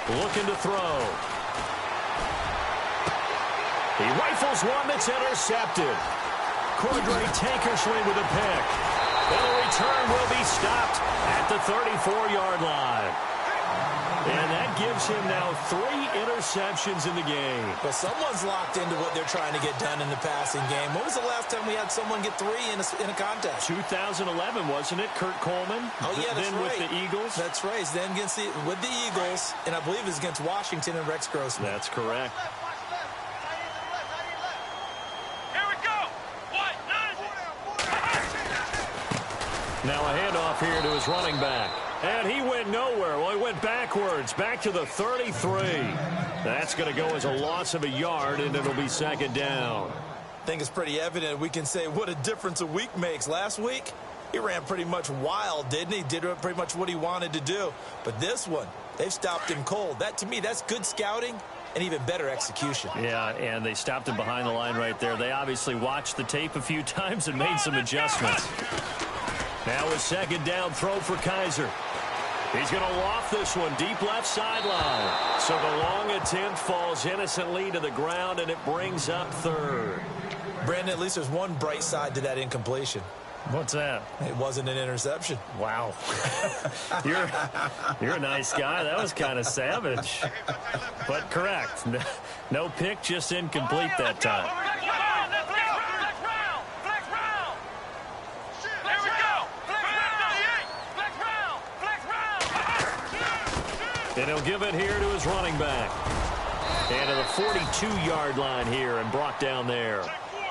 Looking to throw. He rifles one that's intercepted. Cordray Tankerswing with a pick. And the return will be stopped at the 34-yard line. And that gives him now 3 interceptions in the game. But someone's locked into what they're trying to get done in the passing game. When was the last time we had someone get 3 in a contest? 2011, wasn't it? Kurt Coleman? Oh, yeah, that's then right. With the Eagles? That's right. Then with the Eagles, and I believe it was against Washington and Rex Grossman. That's correct. Here we go. Now a handoff here to his running back. And he went nowhere. Well, he went backwards, back to the 33. That's going to go as a loss of a yard, and it'll be second down. I think it's pretty evident. We can say what a difference a week makes. Last week, he ran pretty much wild, didn't he? Did pretty much what he wanted to do. But this one, they've stopped him cold. That, to me, that's good scouting and even better execution. Yeah, and they stopped him behind the line right there. They obviously watched the tape a few times and made some adjustments. Now a second down throw for Kaiser. He's going to loft this one deep left sideline. So the long attempt falls innocently to the ground, and it brings up third. Brandon, at least there's one bright side to that incompletion. What's that? It wasn't an interception. Wow. You're a nice guy. That was kind of savage. But correct. No pick, just incomplete that time. And he'll give it here to his running back. And to the 42-yard line here and brought down there.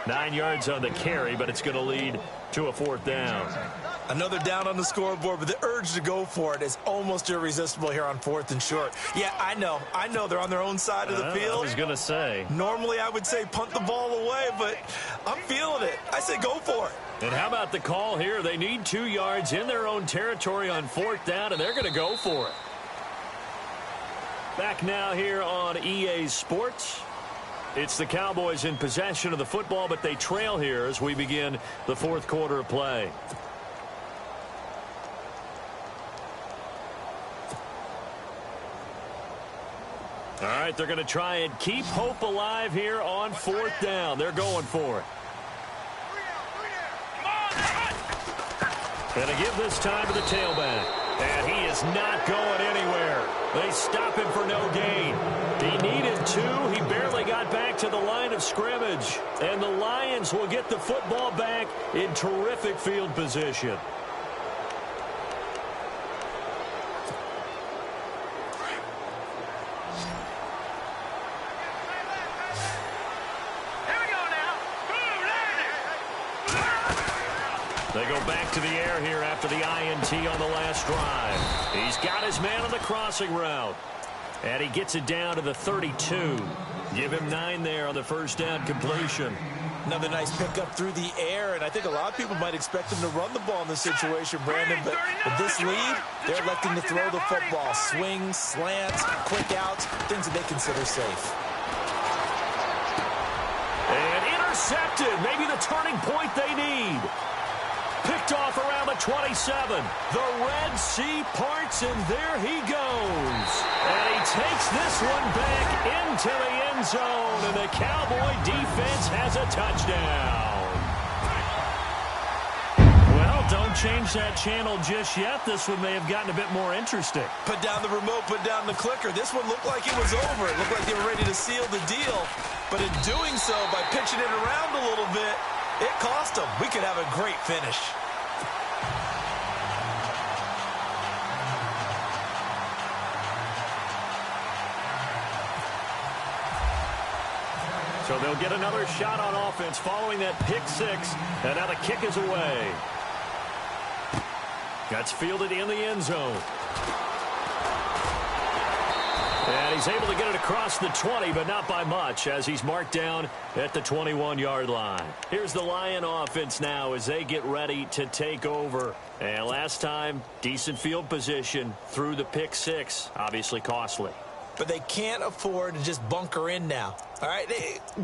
9 yards on the carry, but it's going to lead to a 4th down. Another down on the scoreboard, but the urge to go for it is almost irresistible here on 4th and short. Yeah, I know they're on their own side of the field. I was going to say. Normally I would say punt the ball away, but I'm feeling it. I say go for it. And how about the call here? They need 2 yards in their own territory on 4th down, and they're going to go for it. Back now here on EA Sports. It's the Cowboys in possession of the football, but they trail here as we begin the 4th quarter of play. All right, they're going to try and keep hope alive here on 4th down. They're going for it. And a give this time to the tailback. And he is not going anywhere. They stop him for no gain. He needed 2. He barely got back to the line of scrimmage. And the Lions will get the football back in terrific field position. They go back to the air here after the INT on the last drive. He's got his man on the crossing route. And he gets it down to the 32. Give him 9 there on the first down completion. Another nice pickup through the air, and I think a lot of people might expect him to run the ball in this situation, Brandon, but with this lead, they're electing to throw the football. Swings, slants, quick outs, things that they consider safe. And intercepted. Maybe the turning point they need. Picked off around the 27. The Red Sea parts, and there he goes. And he takes this one back into the end zone, and the Cowboy defense has a touchdown. Well, don't change that channel just yet. This one may have gotten a bit more interesting. Put down the remote, put down the clicker. This one looked like it was over. It looked like they were ready to seal the deal. But in doing so, by pitching it around a little bit, it cost them. We could have a great finish. So they'll get another shot on offense following that pick 6. And now the kick is away. That's fielded in the end zone. he's able to get it across the 20, but not by much, as he's marked down at the 21-yard line. Here's the Lion offense now as they get ready to take over. And last time, decent field position through the pick six. Obviously costly. But they can't afford to just bunker in now. All right,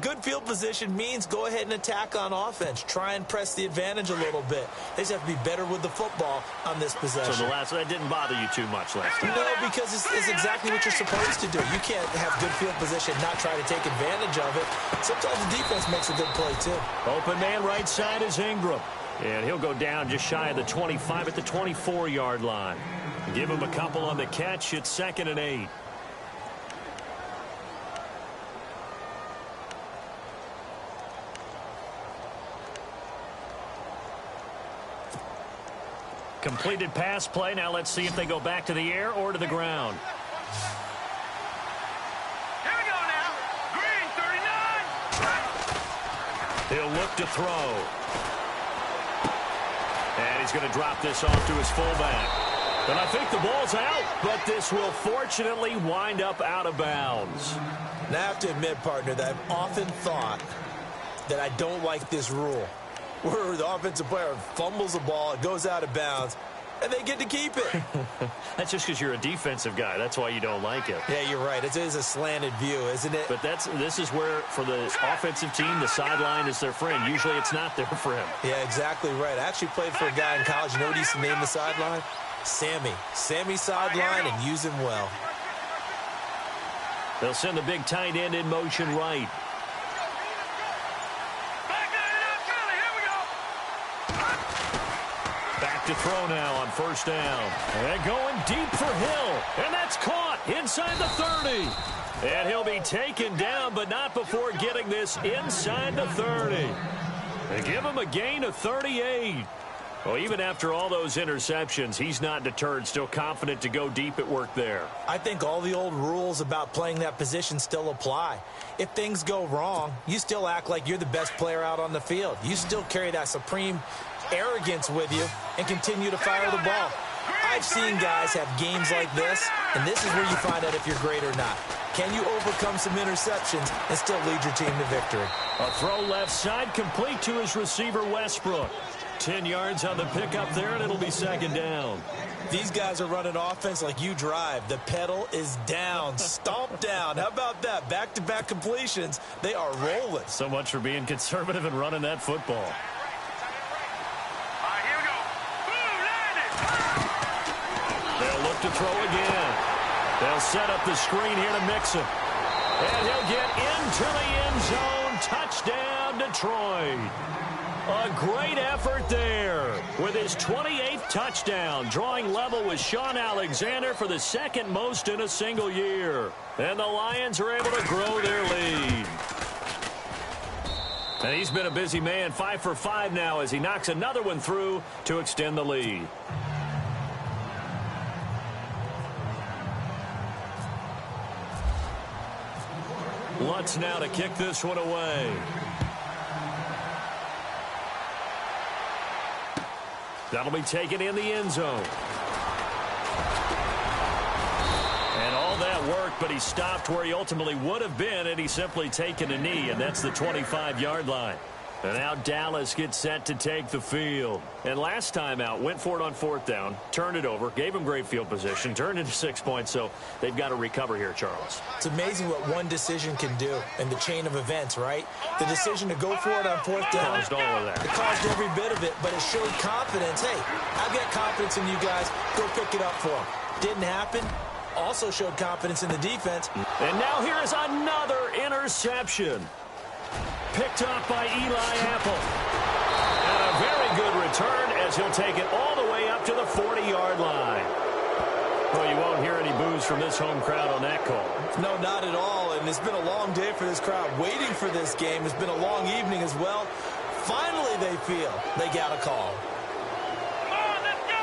good field position means go ahead and attack on offense. Try and press the advantage a little bit. They just have to be better with the football on this possession. So that didn't bother you too much last time? No, because it's exactly what you're supposed to do. You can't have good field position, not try to take advantage of it. Sometimes the defense makes a good play, too. Open man right side is Ingram. And he'll go down just shy of the 25 at the 24-yard line. Give him a couple on the catch. It's 2nd and 8. Completed pass play. Now let's see if they go back to the air or to the ground. Here we go now. Green, 39. He'll look to throw. And he's going to drop this off to his fullback. And I think the ball's out, but this will fortunately wind up out of bounds. Now, I have to admit, partner, that I've often thought that I don't like this rule, where the offensive player fumbles the ball, it goes out of bounds, and they get to keep it. That's just because you're a defensive guy. That's why you don't like it. Yeah, you're right. It is a slanted view, isn't it? But this is where, for the offensive team, the sideline is their friend. Usually it's not their friend. Yeah, exactly right. I actually played for a guy in college. You know what he used to name the sideline? Sammy. Sammy sideline, and use him well. They'll send the big tight end in motion right. Back to throw now on 1st down. And going deep for Hill. And that's caught inside the 30. And he'll be taken down, but not before getting this inside the 30. They give him a gain of 38. Well, even after all those interceptions, he's not deterred, still confident to go deep at work there. I think all the old rules about playing that position still apply. If things go wrong, you still act like you're the best player out on the field. You still carry that supreme arrogance with you and continue to fire the ball. I've seen guys have games like this, and this is where you find out if you're great or not. Can you overcome some interceptions and still lead your team to victory? A throw left side complete to his receiver, Westbrook. 10 yards on the pickup there, and it'll be 2nd down. These guys are running offense like you drive. The pedal is down, stomp down. How about that? Back-to-back completions. They are rolling. So much for being conservative and running that football. Here we go. Boom, landed. They'll look to throw again. They'll set up the screen here to Mixon. And he'll get into the end zone. Touchdown, Detroit. A great effort there with his 28th touchdown, drawing level with Sean Alexander for the 2nd most in a single year. And the Lions are able to grow their lead. And he's been a busy man, 5 for 5 now as he knocks another one through to extend the lead. Lutz now to kick this one away. That'll be taken in the end zone. And all that work, but he stopped where he ultimately would have been, and he's simply taken a knee, and that's the 25-yard line. And now Dallas gets set to take the field. And last time out, went for it on 4th down, turned it over, gave him great field position, turned into 6 points, so they've got to recover here, Charles. It's amazing what one decision can do in the chain of events, right? The decision to go for it on 4th down. Caused all of that. It caused every bit of it, but it showed confidence. Hey, I've got confidence in you guys. Go pick it up for them. Didn't happen. Also showed confidence in the defense. And now here is another interception. Picked off by Eli Apple. And a very good return as he'll take it all the way up to the 40-yard line. Well, you won't hear any boos from this home crowd on that call. No, not at all. And it's been a long day for this crowd waiting for this game. It's been a long evening as well. Finally, they feel they got a call. Come on, let's go.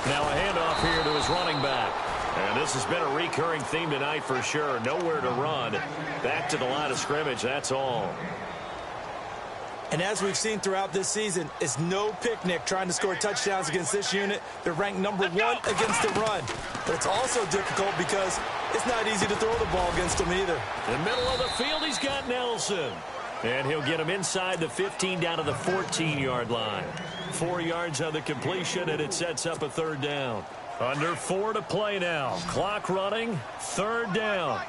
Now a handoff here to his running back. And this has been a recurring theme tonight for sure. Nowhere to run. Back to the line of scrimmage, that's all. And as we've seen throughout this season, it's no picnic trying to score touchdowns against this unit. They're ranked number 1 against the run. But it's also difficult because it's not easy to throw the ball against them either. In the middle of the field, he's got Nelson. And he'll get him inside the 15 down to the 14-yard line. 4 yards on the completion, and it sets up a third down. Under 4 to play now. Clock running, third down.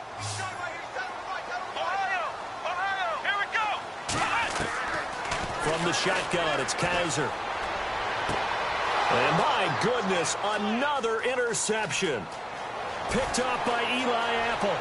Here we go. From the shotgun, it's Kaiser. And my goodness, another interception. Picked off by Eli Apple.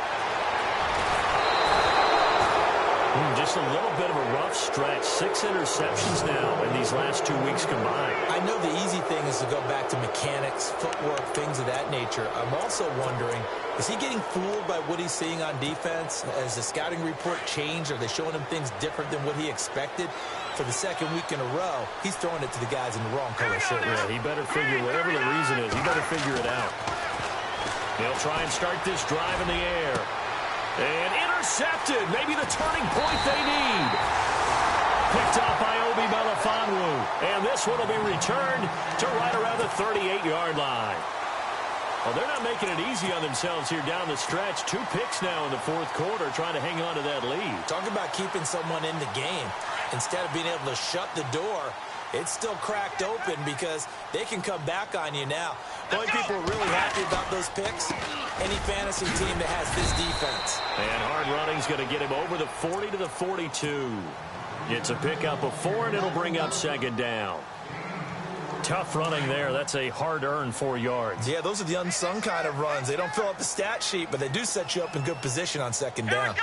Just a little bit of a rough stretch. 6 interceptions now in these last 2 weeks combined. I know the easy thing is to go back to mechanics, footwork, things of that nature. I'm also wondering, is he getting fooled by what he's seeing on defense? Has the scouting report changed? Are they showing him things different than what he expected? For the second week in a row, he's throwing it to the guys in the wrong color shirts. Yeah, he better figure, whatever the reason is, he better figure it out. They'll try and start this drive in the air. And intercepted. Maybe the turning point they need. Picked off by Obi Melifonwu. And this one will be returned to right around the 38-yard line. Well, they're not making it easy on themselves here down the stretch. 2 picks now in the fourth quarter trying to hang on to that lead. Talk about keeping someone in the game. Instead of being able to shut the door, it's still cracked open because they can come back on you now. The only people are really happy about those picks, any fantasy team that has this defense. And hard running's going to get him over the 40 to the 42. It's a pickup of 4, and it'll bring up second down. Tough running there. That's a hard-earned 4 yards. Yeah, those are the unsung kind of runs. They don't fill up the stat sheet, but they do set you up in good position on second down.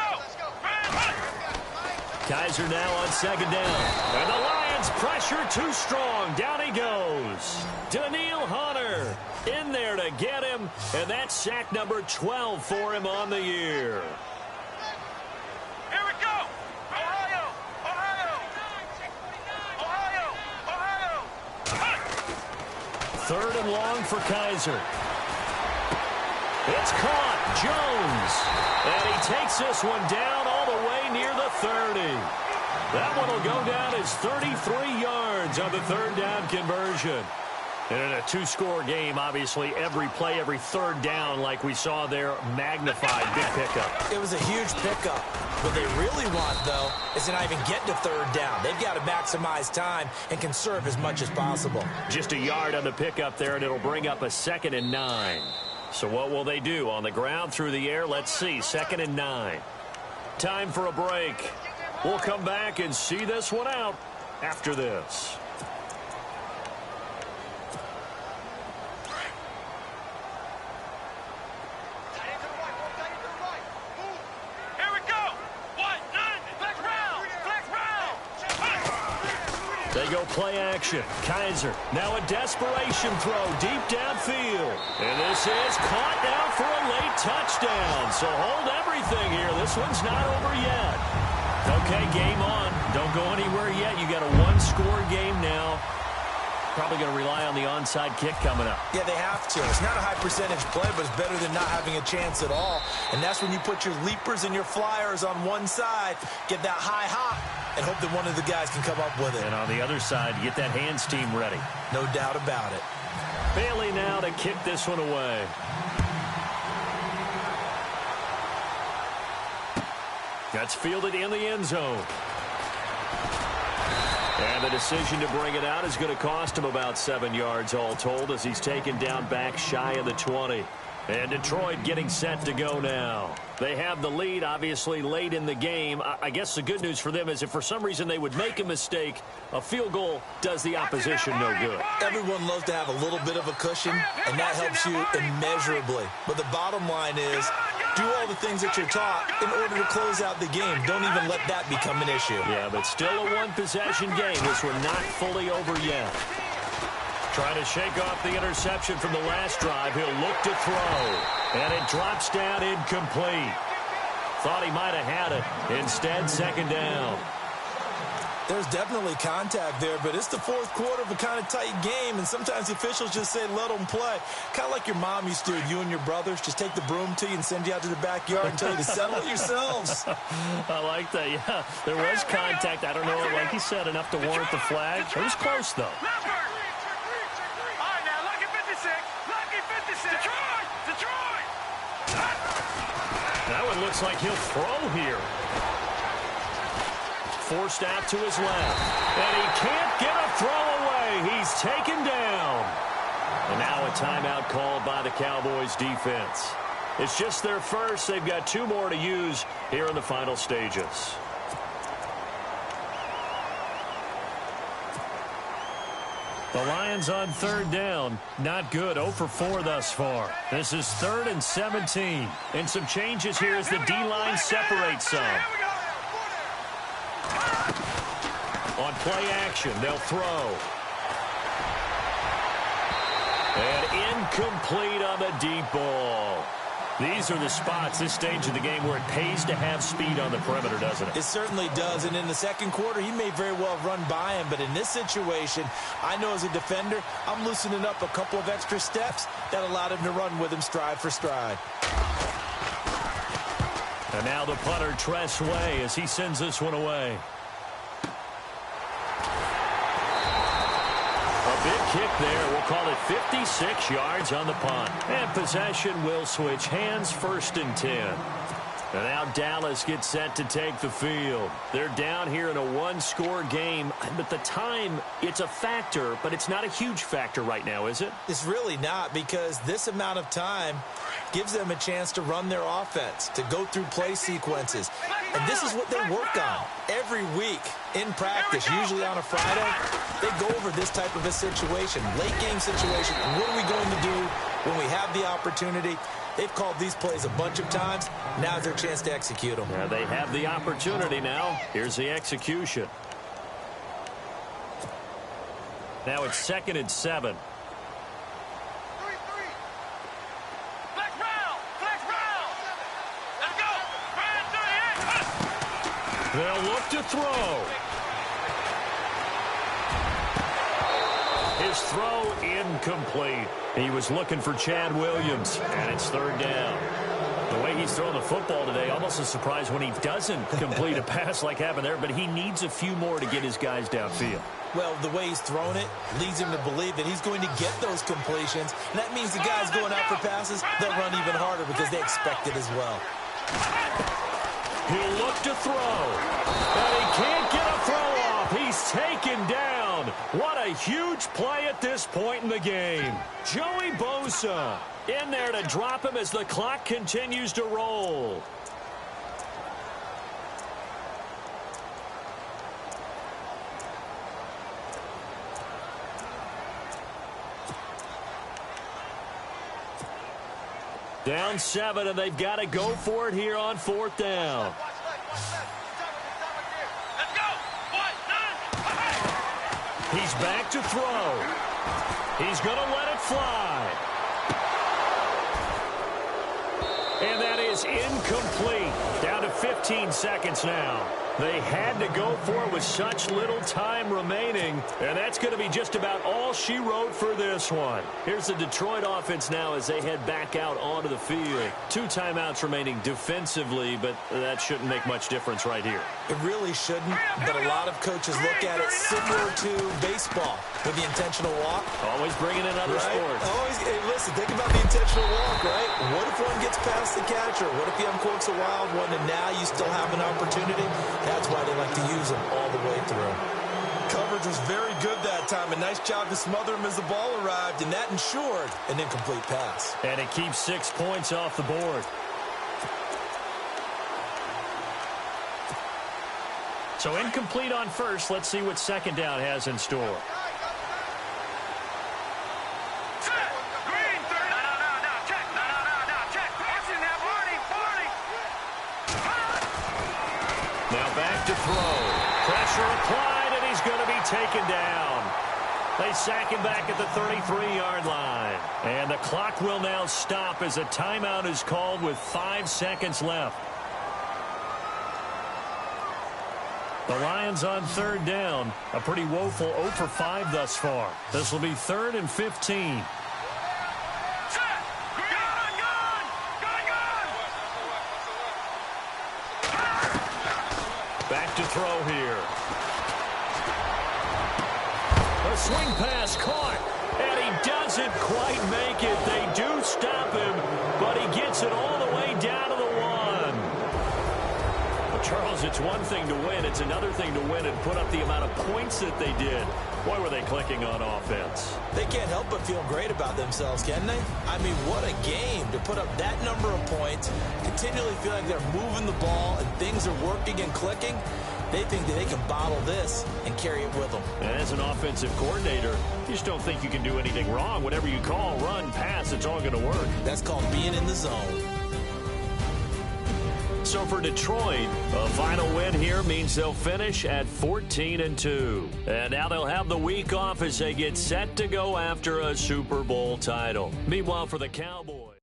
Kaiser now on second down. And the Lions pressure too strong. Down he goes. Daniil Hunter in there to get him. And that's sack number 12 for him on the year. Here we go. Ohio. Third and long for Kaiser. It's caught. Jones. And he takes this one down all the way near the 30. That one will go down as 33 yards on the third down conversion. And in a 2-score game, obviously, every play, every third down, like we saw there, magnified. Big pickup. It was a huge pickup. What they really want, though, is to not even get to third down. They've got to maximize time and conserve as much as possible. Just a yard on the pickup there, and it'll bring up a 2nd and 9. So what will they do? On the ground, through the air? Let's see. 2nd and 9. Time for a break. We'll come back and see this one out after this. Here we go. 1, 9, flex round. They go play action. Kaiser now a desperation throw deep downfield. And this is caught now for a late touchdown. So hold everything here. This one's not over yet. Okay, game on. Don't go anywhere yet. You got a 1-score game now. Probably going to rely on the onside kick coming up. Yeah, they have to. It's not a high percentage play, but it's better than not having a chance at all. And that's when you put your leapers and your flyers on one side, get that high hop, and hope that one of the guys can come up with it. And on the other side, get that hands team ready. No doubt about it. Bailey now to kick this one away. That's fielded in the end zone. And the decision to bring it out is going to cost him about 7 yards all told as he's taken down back shy of the 20. And Detroit getting set to go now. They have the lead, obviously, late in the game. I guess the good news for them is if for some reason they would make a mistake, a field goal does the opposition no good. Everyone loves to have a little bit of a cushion, and that helps you immeasurably. But the bottom line is, do all the things that you're taught in order to close out the game. Don't even let that become an issue. Yeah, but still a one-possession game. This one not fully over yet. Trying to shake off the interception from the last drive. He'll look to throw. And it drops down incomplete. Thought he might have had it. Instead, second down. There's definitely contact there, but it's the fourth quarter of a kind of tight game, and sometimes the officials just say, let them play. Kind of like your mom used to do with you and your brothers. Just take the broom to you and send you out to the backyard and tell you to settle it yourselves. I like that, yeah. There was contact. I don't know, like you said, enough to warrant the flag. It was close, though. All right, now, Lucky 56. Lucky 56. Detroit. That one looks like he'll throw here. Forced out to his left. And he can't get a throw away. He's taken down. And now a timeout called by the Cowboys defense. It's just their first. They've got 2 more to use here in the final stages. The Lions on 3rd down. Not good. 0 for 4 thus far. This is 3rd and 17. And some changes here as the D-line separates some. On play action, they'll throw. And incomplete on the deep ball. These are the spots, this stage of the game, where it pays to have speed on the perimeter, doesn't it? It certainly does, and in the second quarter, he may very well have run by him, but in this situation, I know as a defender, I'm loosening up a couple of extra steps that allowed him to run with him stride for stride. And now the punter, Tress Way, as he sends this one away. Big kick there. We'll call it 56 yards on the punt. And possession will switch hands, 1st and 10. And now Dallas gets set to take the field. They're down here in a 1-score game. But the time, it's a factor, but it's not a huge factor right now, is it? It's really not, because this amount of time gives them a chance to run their offense, to go through play sequences. And this is what they work on every week in practice, usually on a Friday. They go over this type of a situation, late game situation. What are we going to do when we have the opportunity? They've called these plays a bunch of times. Now's their chance to execute them. Yeah, they have the opportunity now. Here's the execution. Now it's 2nd and 7. They'll look to throw. His throw incomplete. He was looking for Chad Williams, and it's 3rd down. The way he's throwing the football today, almost a surprise when he doesn't complete a pass like happened there, but he needs a few more to get his guys downfield. Well, the way he's thrown it leads him to believe that he's going to get those completions, and that means the guys going out for passes, they'll run even harder because they expect it as well. He'll look to throw, and he can't get a throw off. He's taken down. What a huge play at this point in the game. Joey Bosa in there to drop him as the clock continues to roll. Down 7, and they've got to go for it here on 4th down. Let's go. He's back to throw. He's going to let it fly. And that is incomplete. Down to 15 seconds now. They had to go for it with such little time remaining, and that's going to be just about all she wrote for this one. Here's the Detroit offense now as they head back out onto the field. 2 timeouts remaining defensively, but that shouldn't make much difference right here. It really shouldn't, but a lot of coaches look at it similar to baseball with the intentional walk. Always bringing in other sports. Always, hey, listen, think about the intentional walk, right? What if one gets past the catcher? What if he uncorks a wild one, and now you still have an opportunity? That's why they like to use him all the way through. Coverage was very good that time. A nice job to smother him as the ball arrived, and that ensured an incomplete pass. And it keeps 6 points off the board. So incomplete on first. Let's see what 2nd down has in store. Now back to throw. Pressure applied, and he's going to be taken down. They sack him back at the 33-yard line. And the clock will now stop as a timeout is called with 5 seconds left. The Lions on third down. A pretty woeful 0 for 5 thus far. This will be 3rd and 15. Back to throw here. A swing pass caught, and he doesn't quite make it. They do stop him, but he gets it all the way down to the 1. Well, Charles, it's one thing to win. It's another thing to win and put up the amount of points that they did. Boy, were they clicking on offense. They can't help but feel great about themselves, can they? I mean, what a game to put up that number of points, continually feel like they're moving the ball and things are working and clicking. They think that they can bottle this and carry it with them. As an offensive coordinator, you just don't think you can do anything wrong. Whatever you call, run, pass, it's all going to work. That's called being in the zone. So for Detroit, a final win here means they'll finish at 14-2. And now they'll have the week off as they get set to go after a Super Bowl title. Meanwhile, for the Cowboys.